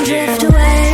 drift away.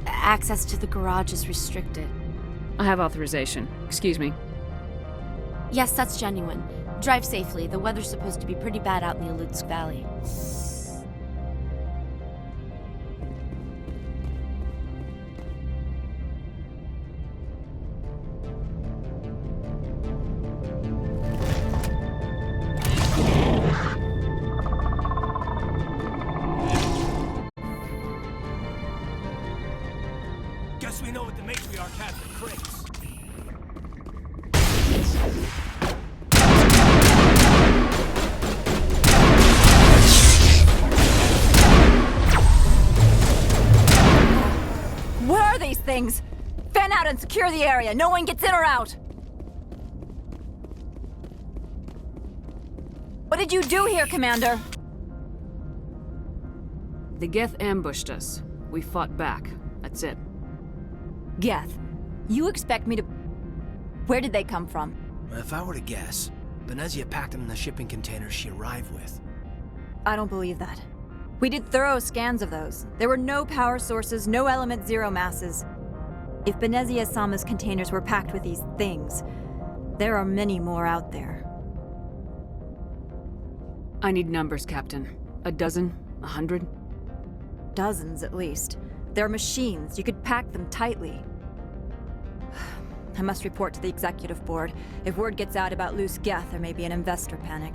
Access to the garage is restricted. I have authorization. Excuse me. Yes, that's genuine. Drive safely. The weather's supposed to be pretty bad out in the Alutsk Valley. Guess we know what the matriarch had for crates. Where are these things? Fan out and secure the area. No one gets in or out. What did you do here, Commander? The Geth ambushed us. We fought back. That's it. Geth, you expect me to... Where did they come from? If I were to guess, Benezia packed them in the shipping containers she arrived with. I don't believe that. We did thorough scans of those. There were no power sources, no element zero masses. If Benezia Sama's containers were packed with these things, there are many more out there. I need numbers, Captain. A dozen? 100? Dozens, at least. They're machines. You could pack them tightly. I must report to the executive board. If word gets out about loose Geth, there may be an investor panic.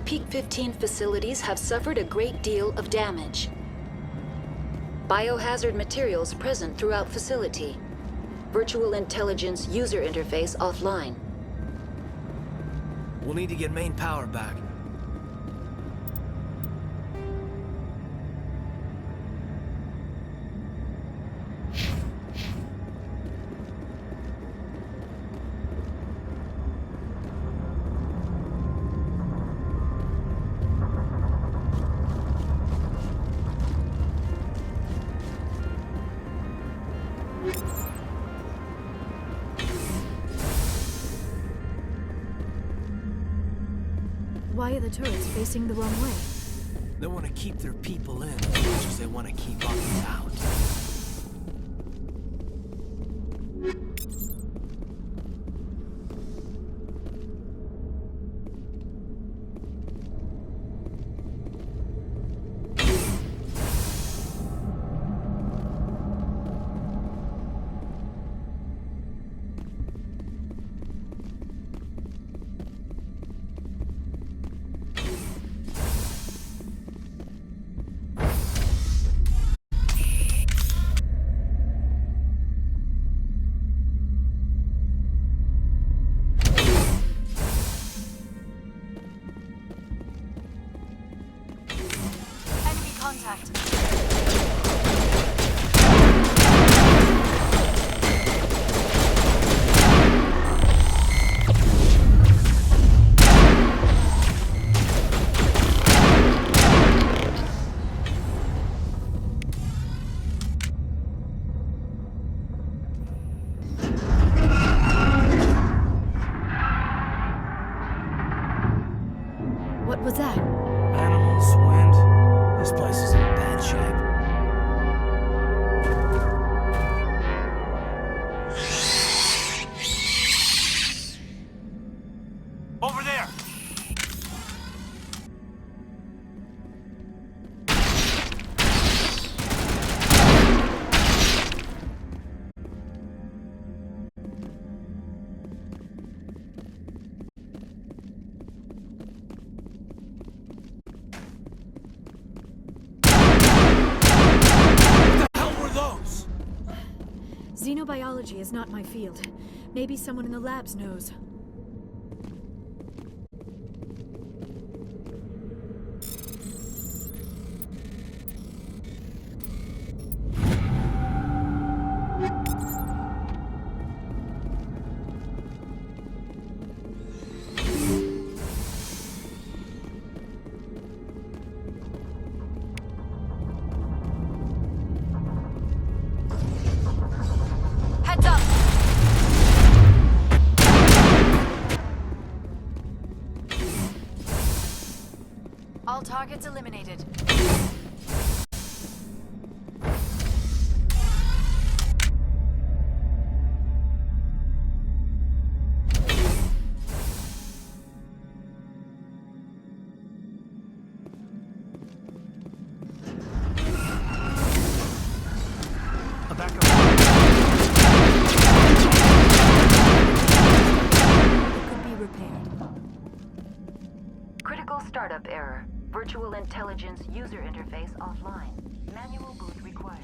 Peak 15 facilities have suffered a great deal of damage. Biohazard materials present throughout facility. Virtual intelligence user interface offline. We'll need to get main power back. Why are the turrets facing the wrong way? They want to keep their people in as much as they want to keep others out. What was that? Animals, wind. This place is in bad shape. Over there! Xenobiology is not my field. Maybe someone in the labs knows. Heads up! All targets eliminated. A backup. It could be repaired. Critical startup error. Virtual intelligence user interface offline. Manual boot required.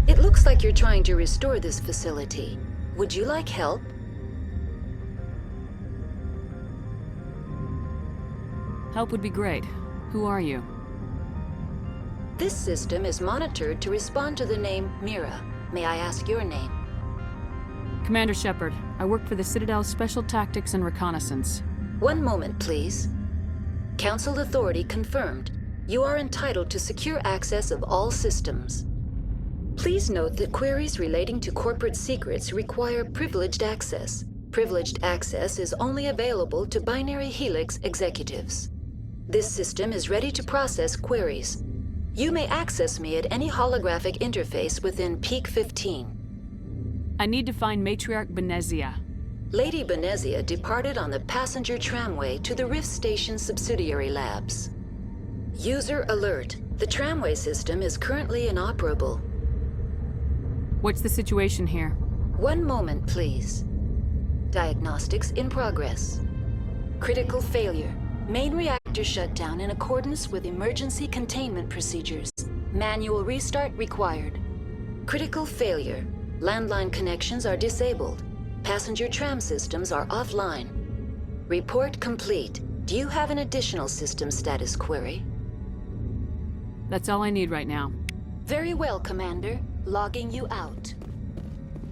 It looks like you're trying to restore this facility. Would you like help? Help would be great. Who are you? This system is monitored to respond to the name Mira. May I ask your name? Commander Shepard. I work for the Citadel's Special Tactics and Reconnaissance. One moment, please. Council authority confirmed. You are entitled to secure access of all systems. Please note that queries relating to corporate secrets require privileged access. Privileged access is only available to Binary Helix executives. This system is ready to process queries. You may access me at any holographic interface within Peak 15. I need to find Matriarch Benezia. Lady Benezia departed on the passenger tramway to the Rift Station subsidiary labs. User alert. The tramway system is currently inoperable. What's the situation here? One moment, please. Diagnostics in progress. Critical failure. Main reactor shut down in accordance with emergency containment procedures. Manual restart required. Critical failure. Landline connections are disabled. Passenger tram systems are offline. Report complete. Do you have an additional system status query? That's all I need right now. Very well, Commander. Logging you out.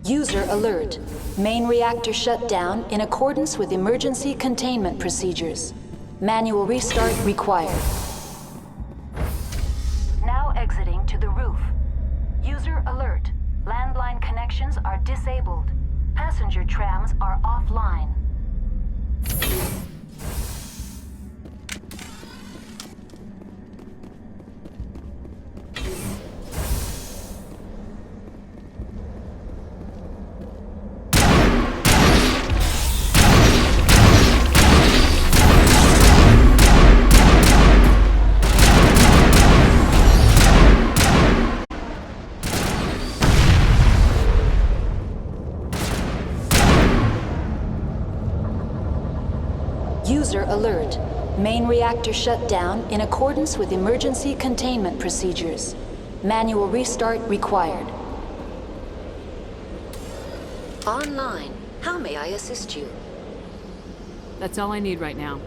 User alert. Main reactor shut down in accordance with emergency containment procedures. Manual restart required. Now exiting to the roof. User alert. Landline connections are disabled. Passenger trams are offline. User alert. Main reactor shut down in accordance with emergency containment procedures. Manual restart required. Online. How may I assist you? That's all I need right now.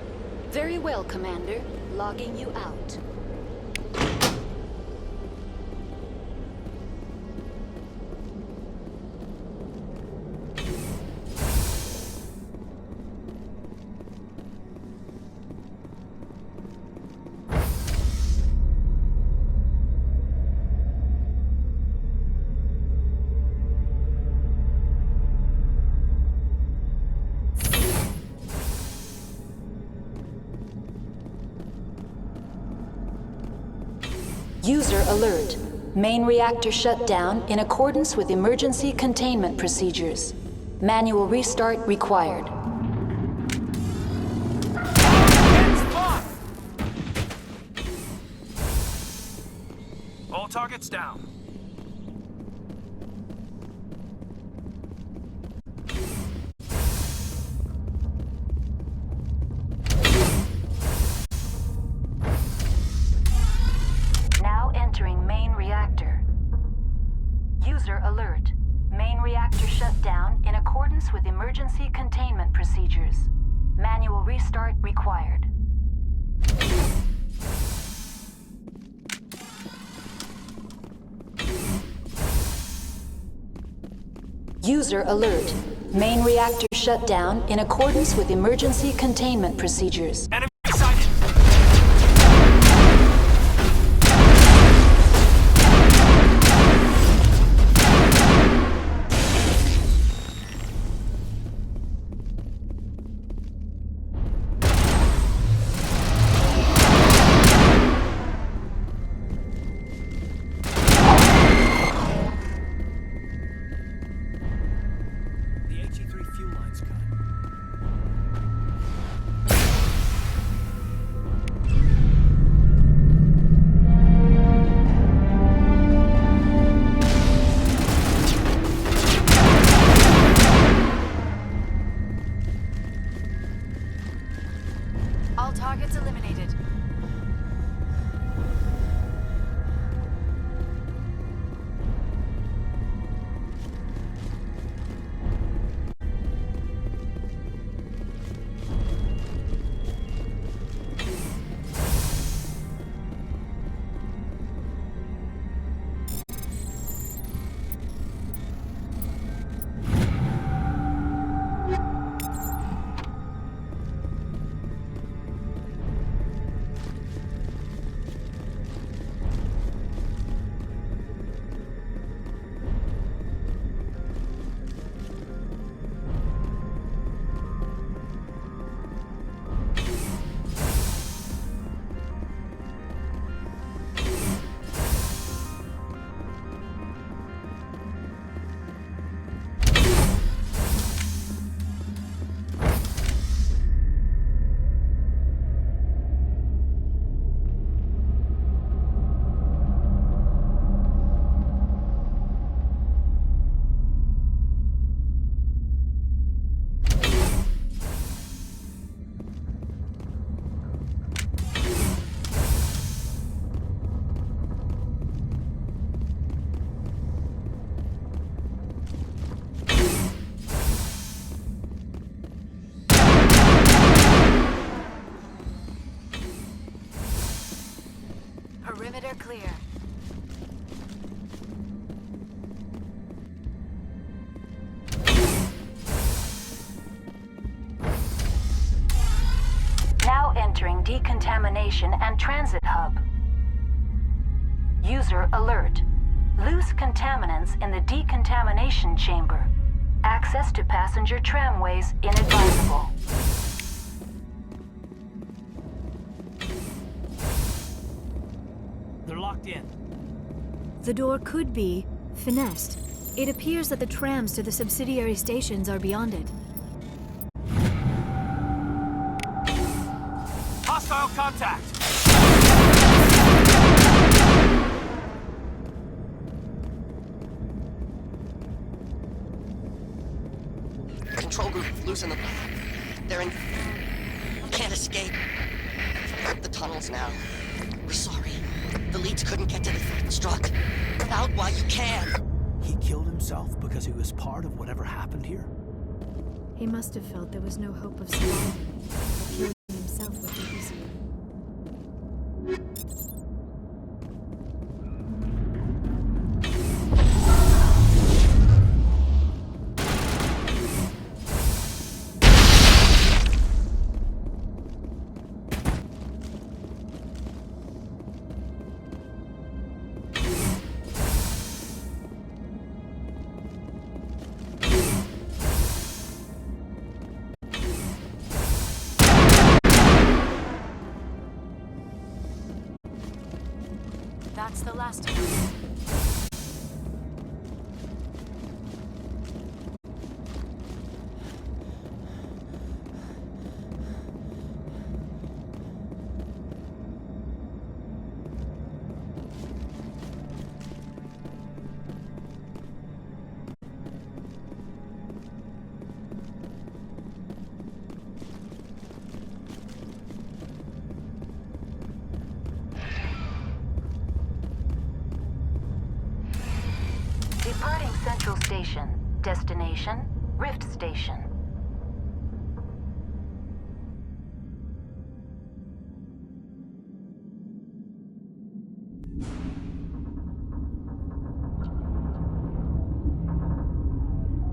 Very well, Commander. Logging you out. User alert. Main reactor shut down in accordance with emergency containment procedures. Manual restart required. All targets down. Now entering main reactor. User alert. Main reactor shut down in accordance with emergency containment procedures. Manual restart required. User alert. Main reactor shut down in accordance with emergency containment procedures. Enemy sighted. The HE3 fuel line's cut. All targets eliminated. Perimeter clear. Now entering decontamination and transit hub. User alert. Loose contaminants in the decontamination chamber. Access to passenger tramways inadvisable. They're locked in. The door could be finessed. It appears that the trams to the subsidiary stations are beyond it. Hostile contact! Control group, loosen them. They're in... Can't escape. The tunnels now. We're sorry. The leads couldn't get to the struck. Get out while you can. He killed himself because he was part of whatever happened here? He must have felt there was no hope of surviving. Killing himself would be easier. That's the last of them. Departing Central Station. Destination, Rift Station.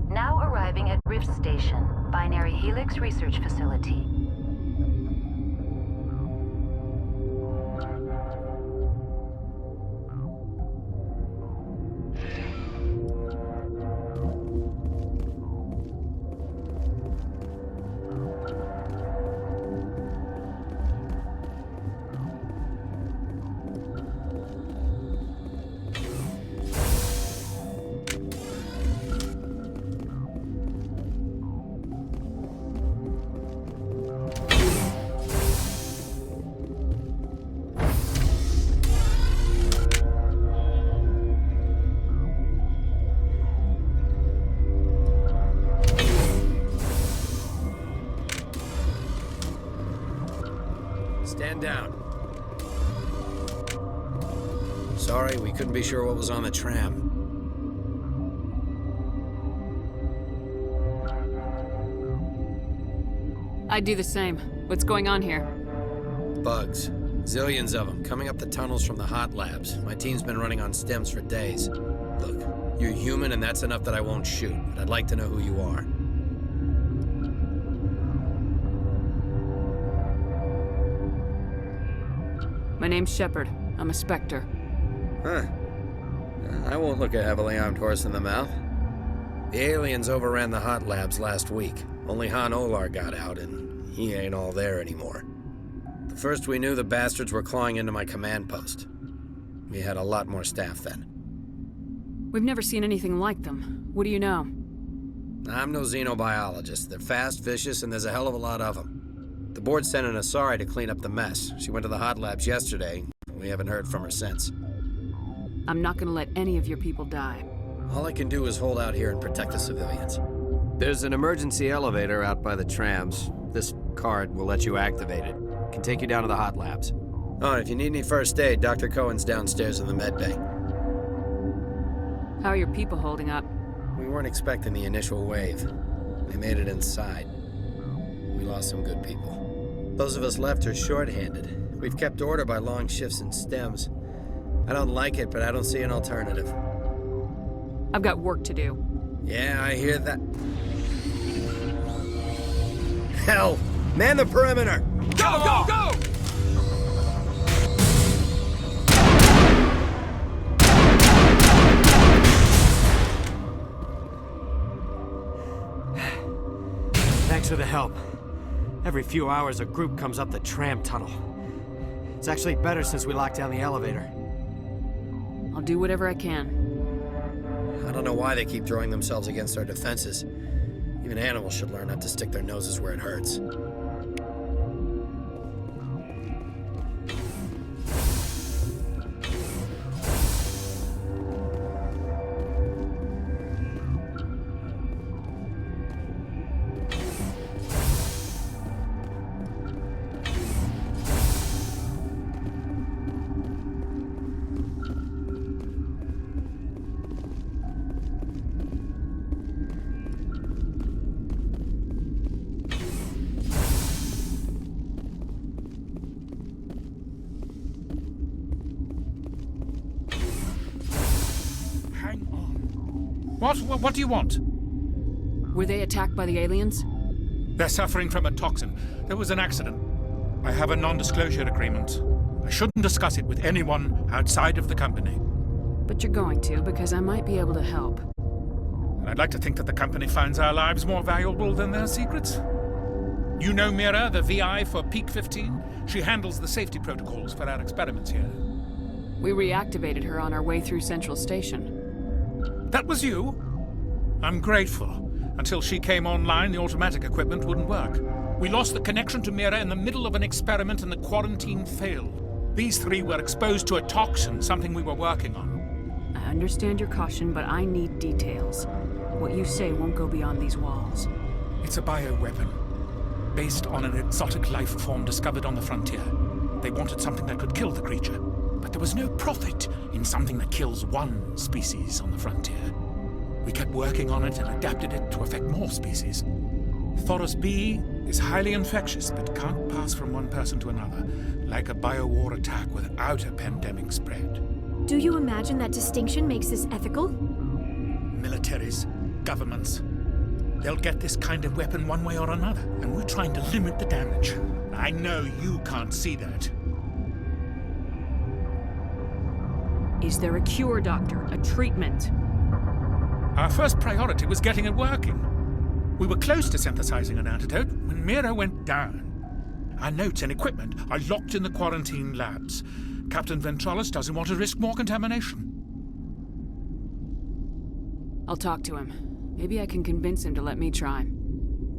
Now arriving at Rift Station, Binary Helix Research Facility. Stand down. Sorry, we couldn't be sure what was on the tram. I'd do the same. What's going on here? Bugs. Zillions of them, coming up the tunnels from the hot labs. My team's been running on stems for days. Look, you're human and that's enough that I won't shoot, but I'd like to know who you are. My name's Shepard. I'm a Spectre. Huh. I won't look a heavily armed horse in the mouth. The aliens overran the hot labs last week. Only Han Olar got out, and he ain't all there anymore. The first we knew, the bastards were clawing into my command post. We had a lot more staff then. We've never seen anything like them. What do you know? I'm no xenobiologist. They're fast, vicious, and there's a hell of a lot of them. The board sent an Asari to clean up the mess. She went to the hot labs yesterday. We haven't heard from her since. I'm not gonna let any of your people die. All I can do is hold out here and protect the civilians. There's an emergency elevator out by the trams. This card will let you activate it. Can take you down to the hot labs. Oh, and if you need any first aid, Dr. Cohen's downstairs in the med bay. How are your people holding up? We weren't expecting the initial wave. They made it inside. We lost some good people. Those of us left are short-handed. We've kept order by long shifts in stems. I don't like it, but I don't see an alternative. I've got work to do. Yeah, I hear that. Hell! Man the perimeter! Go, go, go! Thanks for the help. Every few hours, a group comes up the tram tunnel. It's actually better since we locked down the elevator. I'll do whatever I can. I don't know why they keep throwing themselves against our defenses. Even animals should learn not to stick their noses where it hurts. What do you want? Were they attacked by the aliens? They're suffering from a toxin. There was an accident. I have a non-disclosure agreement. I shouldn't discuss it with anyone outside of the company. But you're going to, because I might be able to help. And I'd like to think that the company finds our lives more valuable than their secrets. You know Mira, the VI for Peak 15? She handles the safety protocols for our experiments here. We reactivated her on our way through Central Station. That was you? I'm grateful. Until she came online, the automatic equipment wouldn't work. We lost the connection to Mira in the middle of an experiment and the quarantine failed. These three were exposed to a toxin, something we were working on. I understand your caution, but I need details. What you say won't go beyond these walls. It's a bioweapon, based on an exotic life form discovered on the frontier. They wanted something that could kill the creature, but there was no profit in something that kills one species on the frontier. We kept working on it and adapted it to affect more species. Thoros B is highly infectious, but can't pass from one person to another, like a biowar attack without a pandemic spread. Do you imagine that distinction makes this ethical? Militaries, governments, they'll get this kind of weapon one way or another, and we're trying to limit the damage. I know you can't see that. Is there a cure, Doctor? A treatment? Our first priority was getting it working. We were close to synthesizing an antidote when Mira went down. Our notes and equipment are locked in the quarantine labs. Captain Ventralis doesn't want to risk more contamination. I'll talk to him. Maybe I can convince him to let me try.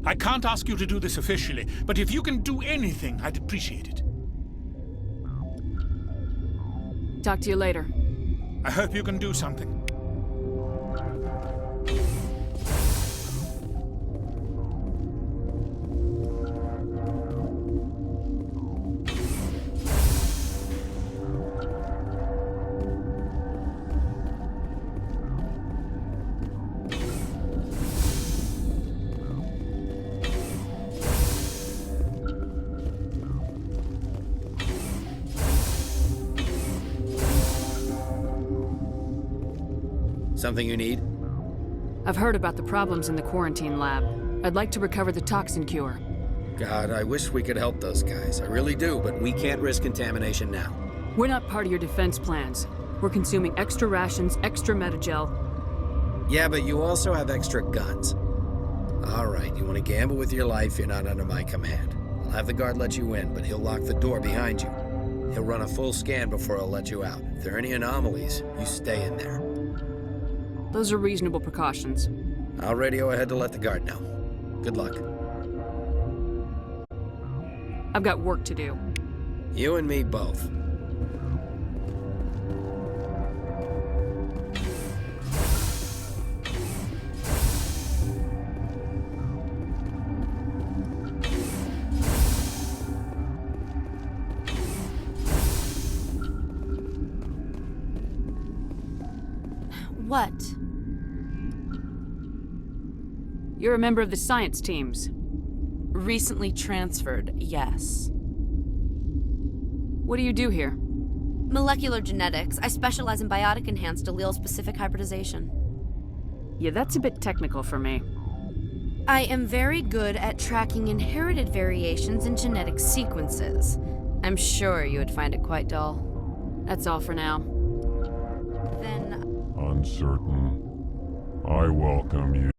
I can't ask you to do this officially, but if you can do anything, I'd appreciate it. Talk to you later. I hope you can do something. Something you need? I've heard about the problems in the quarantine lab. I'd like to recover the toxin cure. God, I wish we could help those guys. I really do, but we can't risk contamination now. We're not part of your defense plans. We're consuming extra rations, extra metagel. Yeah, but you also have extra guns. All right, you want to gamble with your life, you're not under my command. I'll have the guard let you in, but he'll lock the door behind you. He'll run a full scan before he'll let you out. If there are any anomalies, you stay in there. Those are reasonable precautions. I'll radio ahead to let the guard know. Good luck. I've got work to do. You and me both. What? You're a member of the science teams. Recently transferred, yes. What do you do here? Molecular genetics. I specialize in biotic-enhanced allele-specific hybridization. Yeah, that's a bit technical for me. I am very good at tracking inherited variations in genetic sequences. I'm sure you would find it quite dull. That's all for now. Then... Uncertain. I welcome you.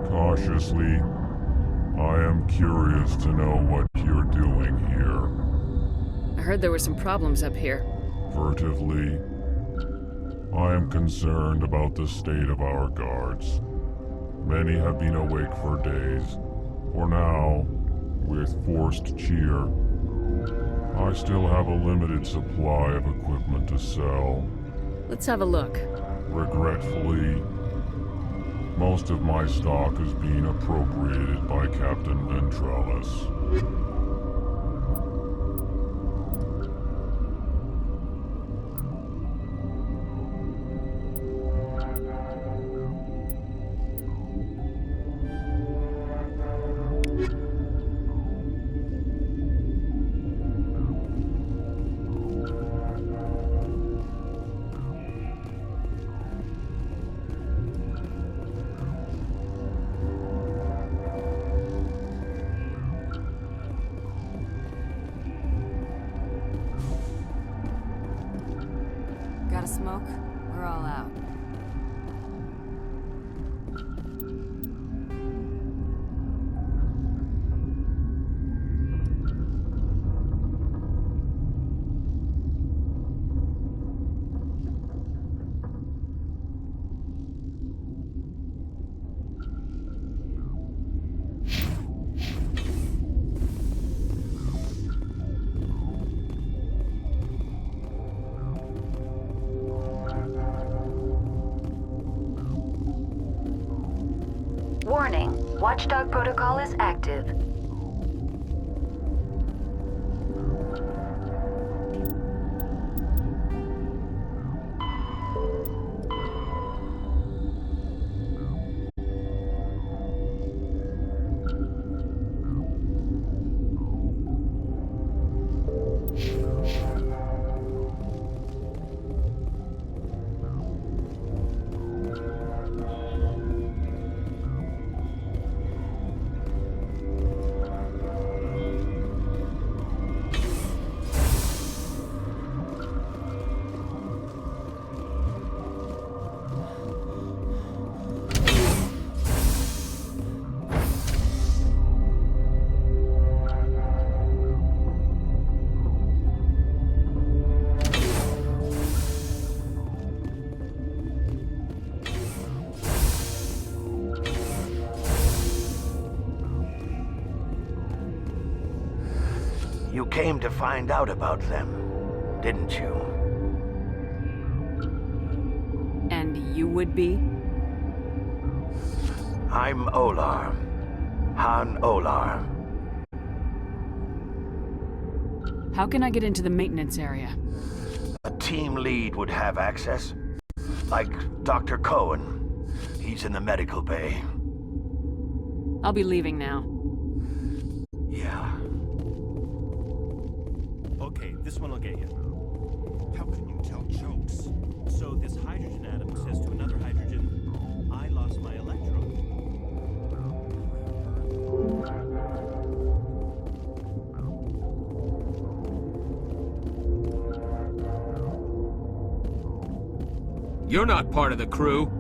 Cautiously, I am curious to know what you're doing here. I heard there were some problems up here. Furtively, I am concerned about the state of our guards. Many have been awake for days. For now, with forced cheer, I still have a limited supply of equipment to sell. Let's have a look. Regretfully, most of my stock is being appropriated by Captain Ventrellis. Got a smoke? We're all out. Warning, Watchdog protocol is active. You came to find out about them, didn't you? And you would be? I'm Olar. Han Olar. How can I get into the maintenance area? A team lead would have access. Like Dr. Cohen. He's in the medical bay. I'll be leaving now. Yeah. Okay, this one will get you. How can you tell jokes. So this hydrogen atom says to another hydrogen, I lost my electron. You're not part of the crew.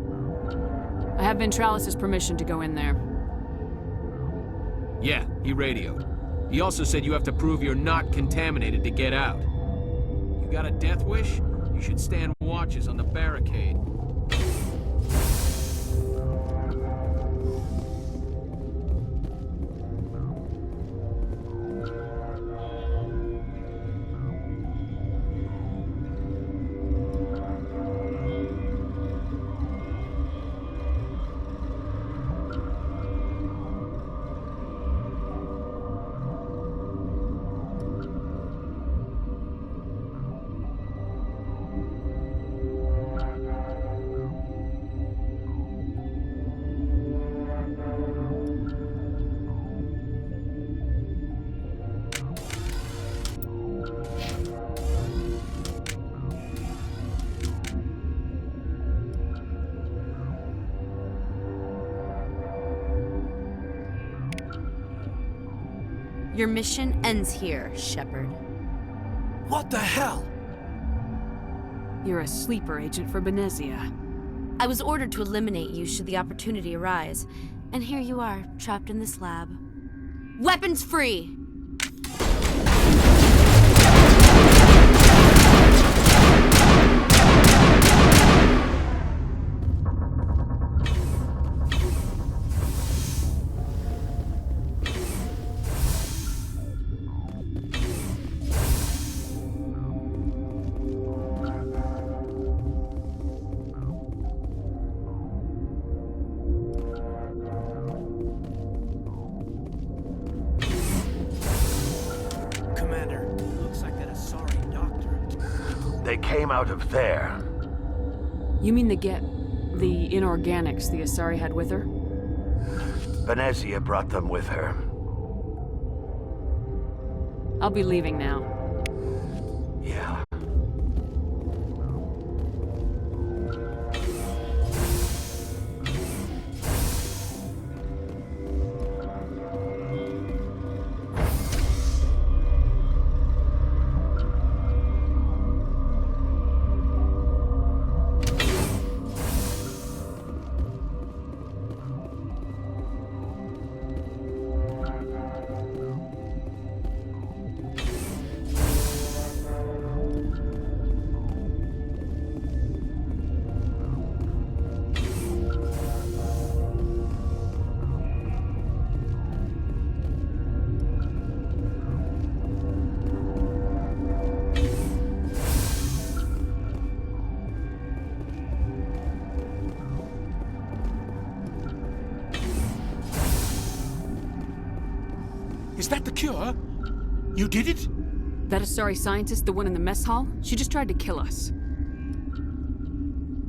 I have Ventralis' permission to go in there. Yeah, he radioed. He also said you have to prove you're not contaminated to get out. You got a death wish? You should stand watches on the barricade. Your mission ends here, Shepard. What the hell? You're a sleeper agent for Benezia. I was ordered to eliminate you should the opportunity arise, and here you are, trapped in this lab. Weapons free! They came out of there. You mean the inorganics the Asari had with her? Benezia brought them with her. I'll be leaving now. Yeah. Is that the cure? You did it? That Asari scientist, the one in the mess hall? She just tried to kill us.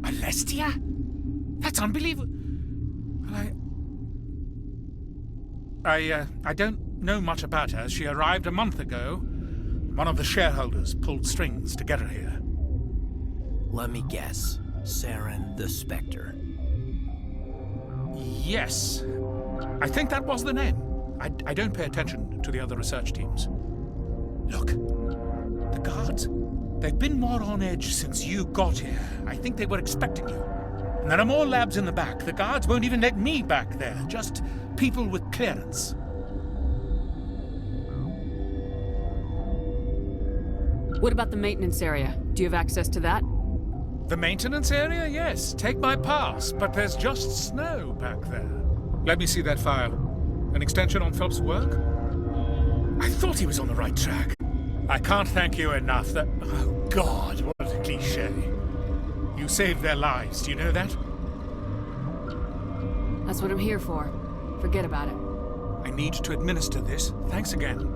Alestia? That's unbelievable. I don't know much about her. She arrived a month ago. One of the shareholders pulled strings to get her here. Let me guess. Saren the Spectre. Yes. I think that was the name. I don't pay attention to the other research teams. Look, the guards, they've been more on edge since you got here. I think they were expecting you. And there are more labs in the back. The guards won't even let me back there, just people with clearance. What about the maintenance area? Do you have access to that? The maintenance area? Yes. Take my pass, but there's just snow back there. Let me see that file. An extension on Phelps' work? I thought he was on the right track. I can't thank you enough that... Oh, God, what a cliché. You saved their lives, do you know that? That's what I'm here for. Forget about it. I need to administer this. Thanks again.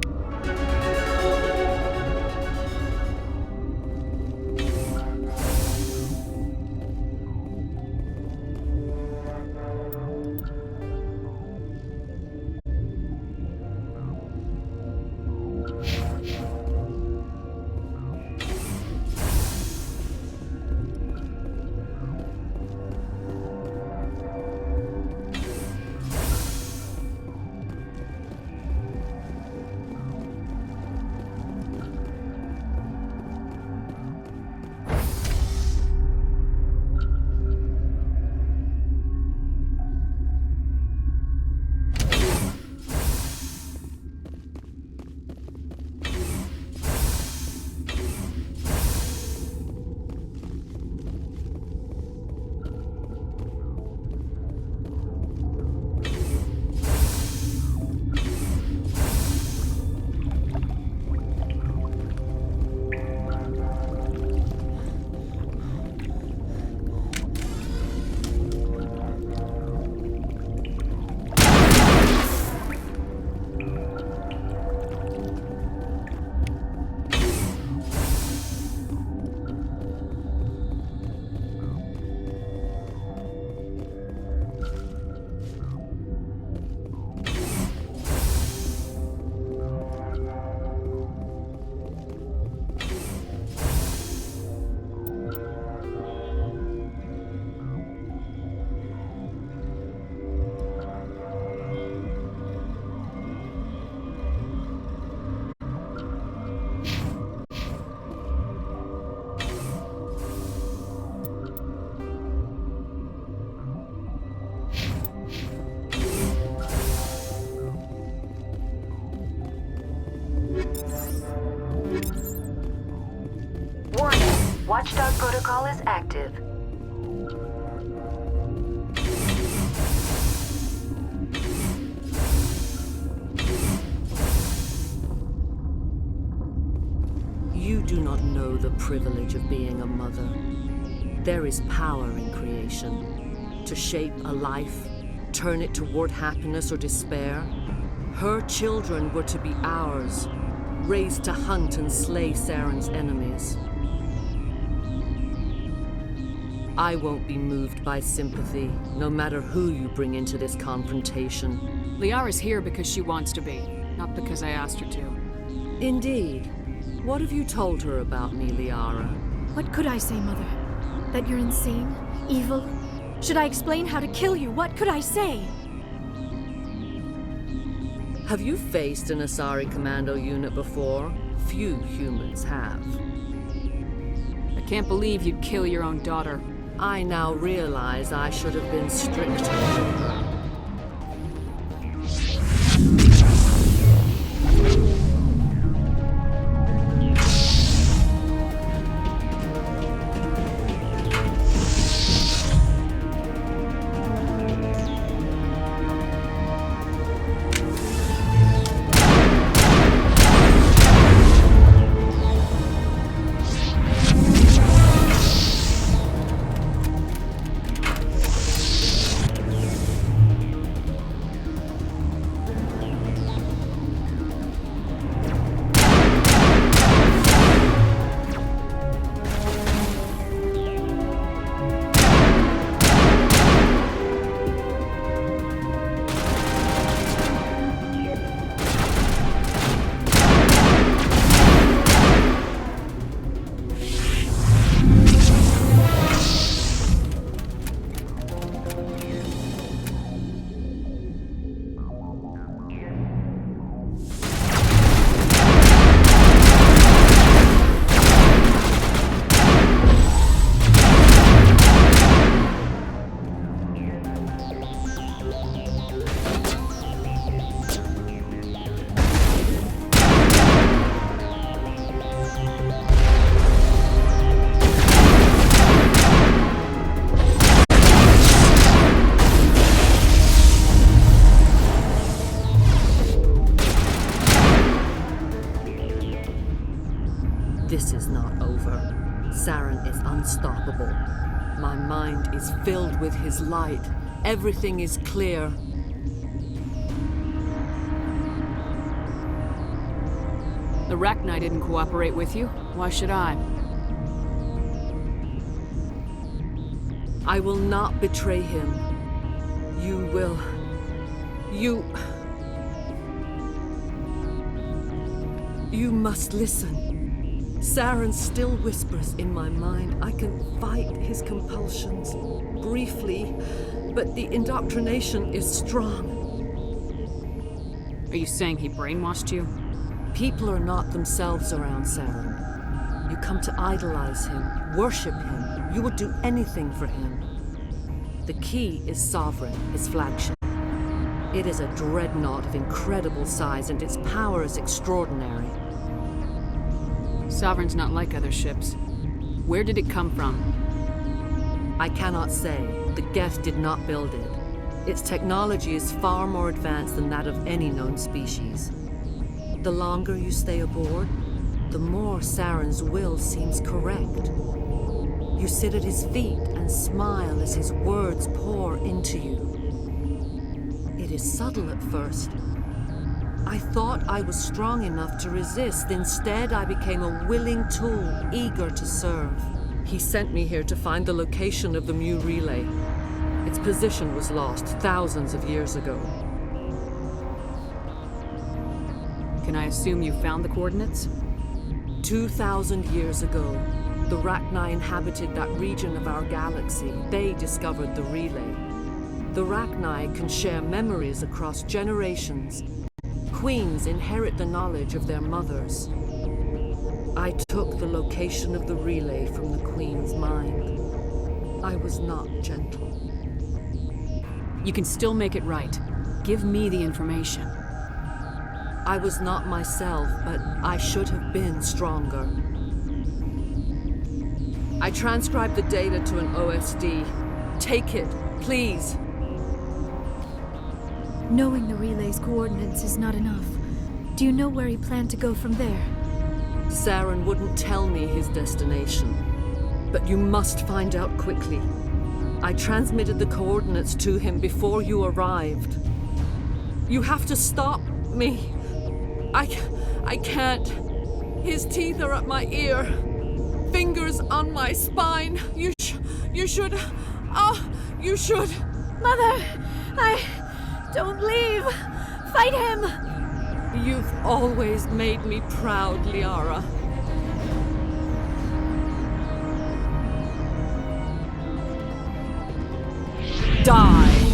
Watchdog protocol is active. You do not know the privilege of being a mother. There is power in creation. To shape a life, turn it toward happiness or despair. Her children were to be ours, raised to hunt and slay Saren's enemies. I won't be moved by sympathy, no matter who you bring into this confrontation. Liara's here because she wants to be, not because I asked her to. Indeed. What have you told her about me, Liara? What could I say, Mother? That you're insane? Evil? Should I explain how to kill you? What could I say? Have you faced an Asari commando unit before? Few humans have. I can't believe you'd kill your own daughter. I now realize I should have been stricter. This is not over. Saren is unstoppable. My mind is filled with his light. Everything is clear. The Rachni didn't cooperate with you. Why should I? I will not betray him. You will. You must listen. Saren still whispers in my mind. I can fight his compulsions, briefly, but the indoctrination is strong. Are you saying he brainwashed you? People are not themselves around Saren. You come to idolize him, worship him. You would do anything for him. The key is Sovereign, his flagship. It is a dreadnought of incredible size, and its power is extraordinary. Sovereign's not like other ships. Where did it come from? I cannot say. The Geth did not build it. Its technology is far more advanced than that of any known species. The longer you stay aboard, the more Saren's will seems correct. You sit at his feet and smile as his words pour into you. It is subtle at first. I thought I was strong enough to resist. Instead, I became a willing tool, eager to serve. He sent me here to find the location of the Mu relay. Its position was lost thousands of years ago. Can I assume you found the coordinates? 2,000 years ago, the Rachni inhabited that region of our galaxy. They discovered the relay. The Rachni can share memories across generations. Queens inherit the knowledge of their mothers. I took the location of the relay from the Queen's mind. I was not gentle. You can still make it right. Give me the information. I was not myself, but I should have been stronger. I transcribed the data to an OSD. Take it, please. Knowing the relay's coordinates is not enough. Do you know where he planned to go from there? Saren wouldn't tell me his destination. But you must find out quickly. I transmitted the coordinates to him before you arrived. You have to stop me. I can't. His teeth are at my ear. Fingers on my spine. You should. You should. Mother! Don't leave! Fight him! You've always made me proud, Liara. Die!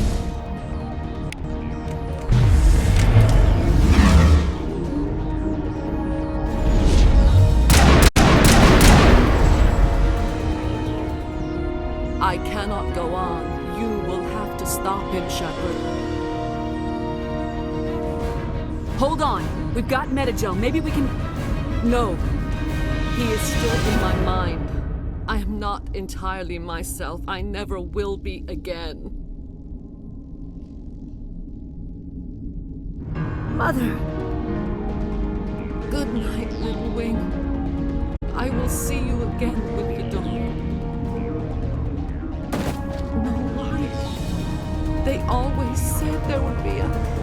I cannot go on. You will have to stop him, Shepard. Hold on. We've got Metagel. Maybe we can... No. He is still in my mind. I am not entirely myself. I never will be again. Mother! Good night, little wing. I will see you again with the dawn. No light. They always said there would be a...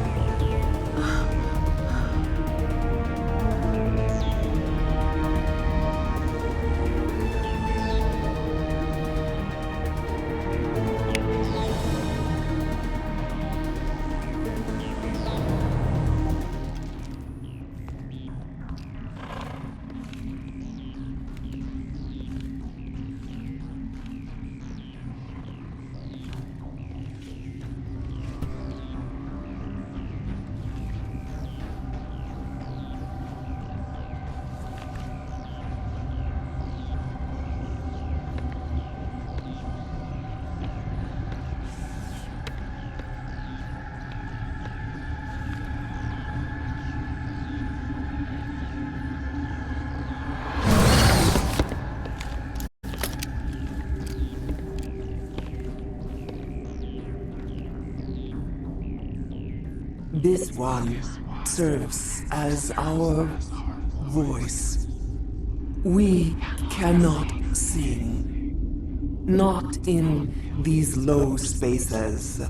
This one serves as our voice. We cannot sing. Not in these low spaces.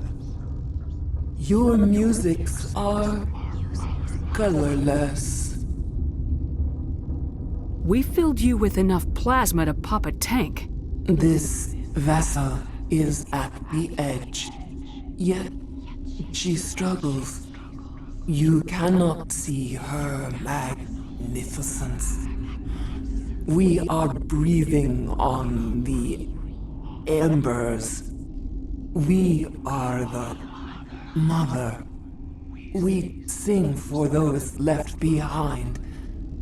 Your musics are colorless. We filled you with enough plasma to pop a tank. This vessel is at the edge. Yet she struggles. You cannot see her magnificence. We are breathing on the embers. We are the mother. We sing for those left behind,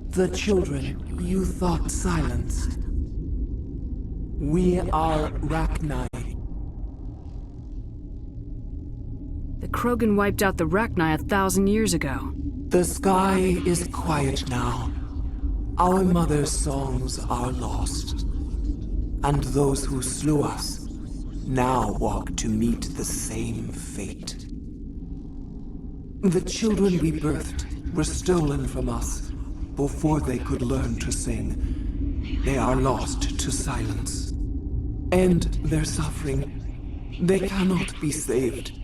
the children you thought silenced. We are Rachni. The Krogan wiped out the Rachni 1,000 years ago. The sky is quiet now. Our mother's songs are lost. And those who slew us now walk to meet the same fate. The children we birthed were stolen from us before they could learn to sing. They are lost to silence. And their suffering, they cannot be saved.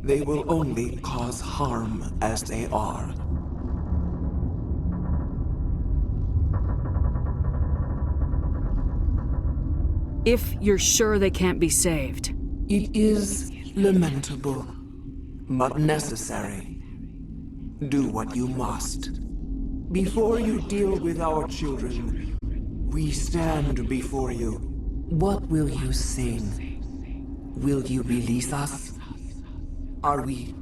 They will only cause harm as they are. If you're sure they can't be saved. It is lamentable, but necessary. Do what you must. Before you deal with our children, we stand before you. What will you sing? Will you release us? Are we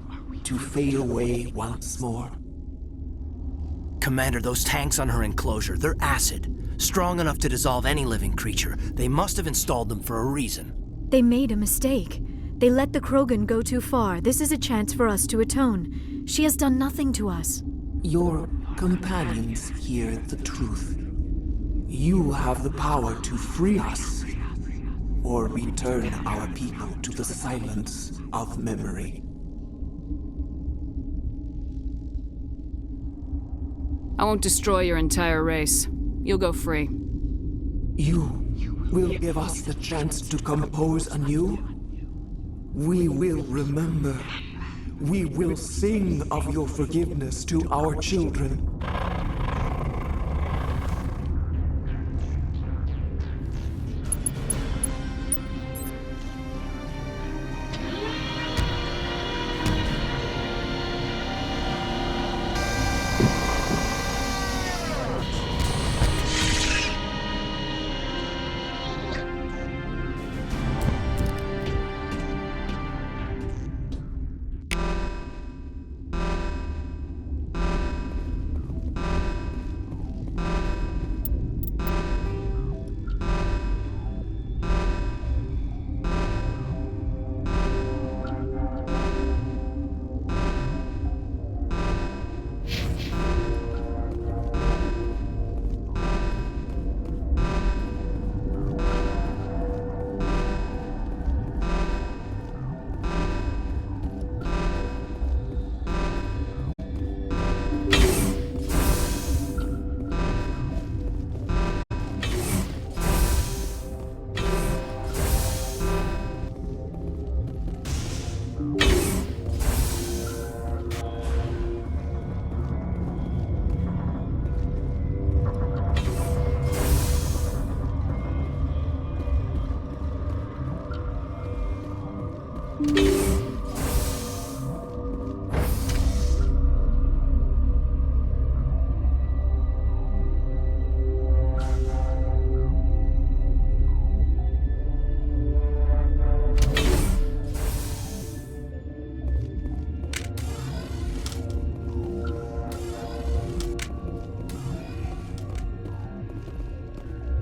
to fade away once more? Commander, those tanks on her enclosure, they're acid. Strong enough to dissolve any living creature. They must have installed them for a reason. They made a mistake. They let the Krogan go too far. This is a chance for us to atone. She has done nothing to us. Your companions hear the truth. You have the power to free us, or return our people to the silence of memory. I won't destroy your entire race. You'll go free. You will give us the chance to compose anew? We will remember. We will sing of your forgiveness to our children.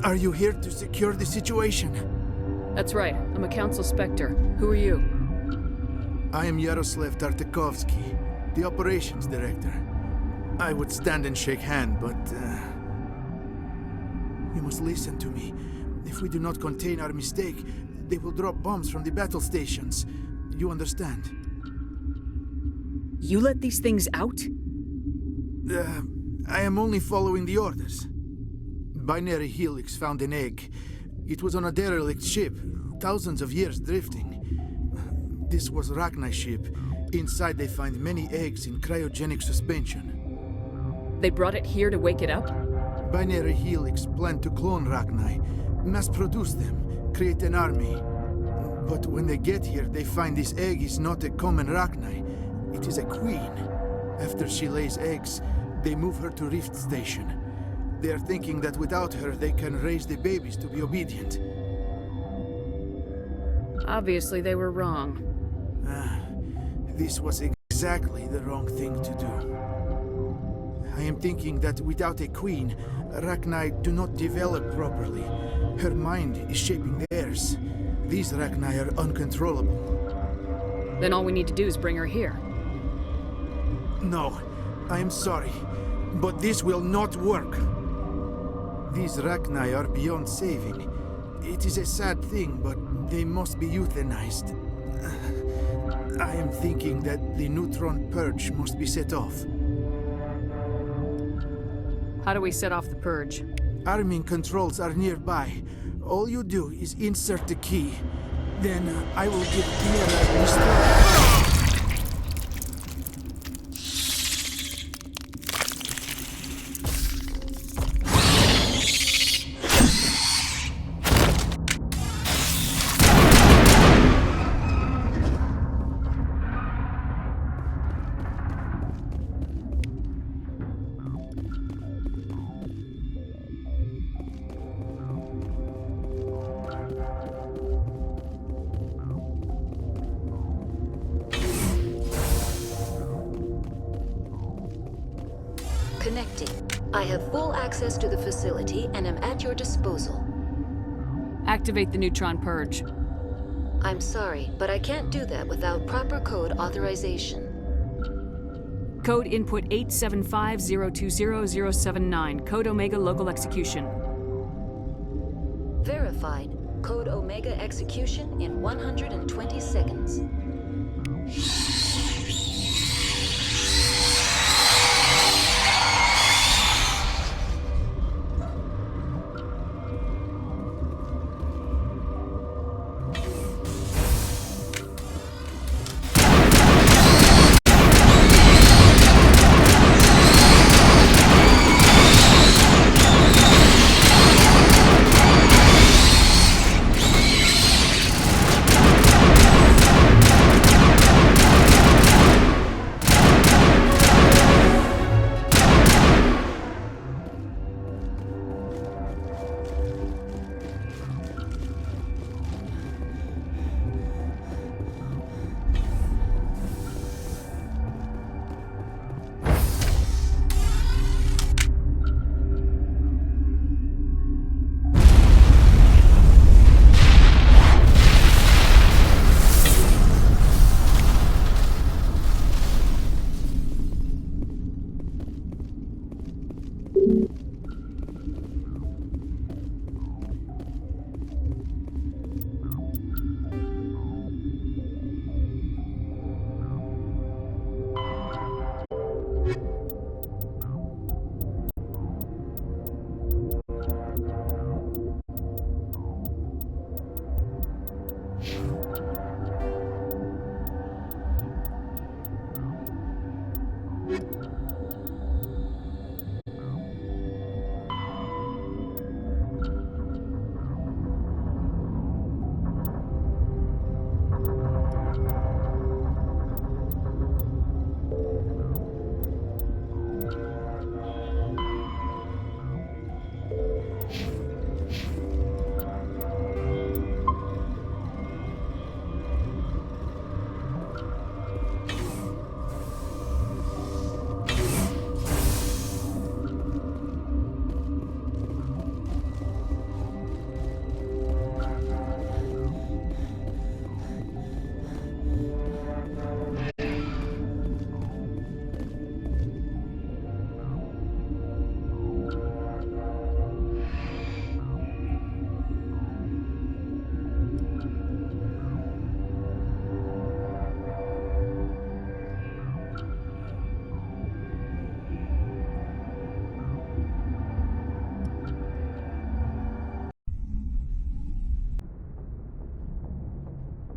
Are you here to secure the situation? That's right. I'm a Council Spectre. Who are you? I am Yaroslav Tartakovsky, the Operations Director. I would stand and shake hand, but... you must listen to me. If we do not contain our mistake, they will drop bombs from the battle stations. You understand? You let these things out? I am only following the orders. Binary Helix found an egg. It was on a derelict ship, thousands of years drifting. This was Rachni's ship. Inside they find many eggs in cryogenic suspension. They brought it here to wake it up? Binary Helix planned to clone Rachni, mass-produce them, create an army. But when they get here, they find this egg is not a common Rachni. It is a queen. After she lays eggs, they move her to Rift Station. They are thinking that without her, they can raise the babies to be obedient. Obviously, they were wrong. This was exactly the wrong thing to do. I am thinking that without a queen, Rachni do not develop properly. Her mind is shaping theirs. These Rachni are uncontrollable. Then all we need to do is bring her here. No, I am sorry, but this will not work. These Rachni are beyond saving. It is a sad thing, but they must be euthanized. I am thinking that the neutron purge must be set off. How do we set off the purge? Arming controls are nearby. All you do is insert the key. Then I will give Mira restore. Connecting. I have full access to the facility and am at your disposal. Activate the neutron purge. I'm sorry, but I can't do that without proper code authorization. Code input 875020079. Code Omega local execution. Verified. Code Omega execution in 120 seconds.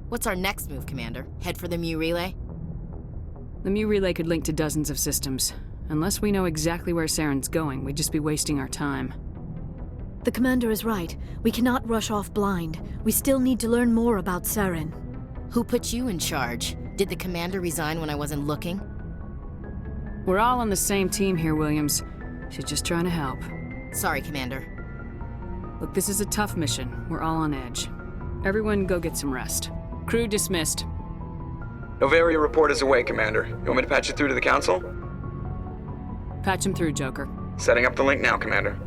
What's our next move, Commander? Head for the Mu Relay? The Mu Relay could link to dozens of systems. Unless we know exactly where Saren's going, we'd just be wasting our time. The Commander is right. We cannot rush off blind. We still need to learn more about Saren. Who put you in charge? Did the Commander resign when I wasn't looking? We're all on the same team here, Williams. She's just trying to help. Sorry, Commander. Look, this is a tough mission. We're all on edge. Everyone go get some rest. Crew dismissed. Novaria report is away, Commander. You want me to patch you through to the Council? Patch him through, Joker. Setting up the link now, Commander.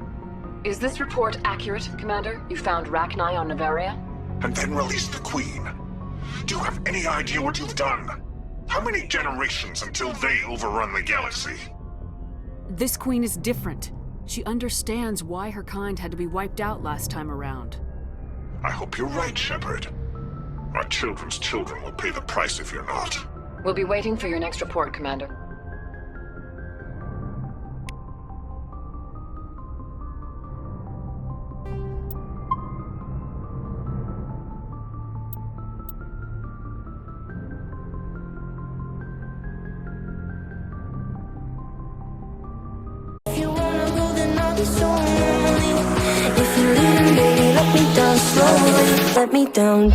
Is this report accurate, Commander? You found Rachni on Novaria? And then released the Queen. Do you have any idea what you've done? How many generations until they overrun the galaxy? This Queen is different. She understands why her kind had to be wiped out last time around. I hope you're right, Shepard. Our children's children will pay the price if you're not. We'll be waiting for your next report, Commander. If you wanna go, then I'll be so lonely. If you're leaving, baby, let me down slowly. Let me down.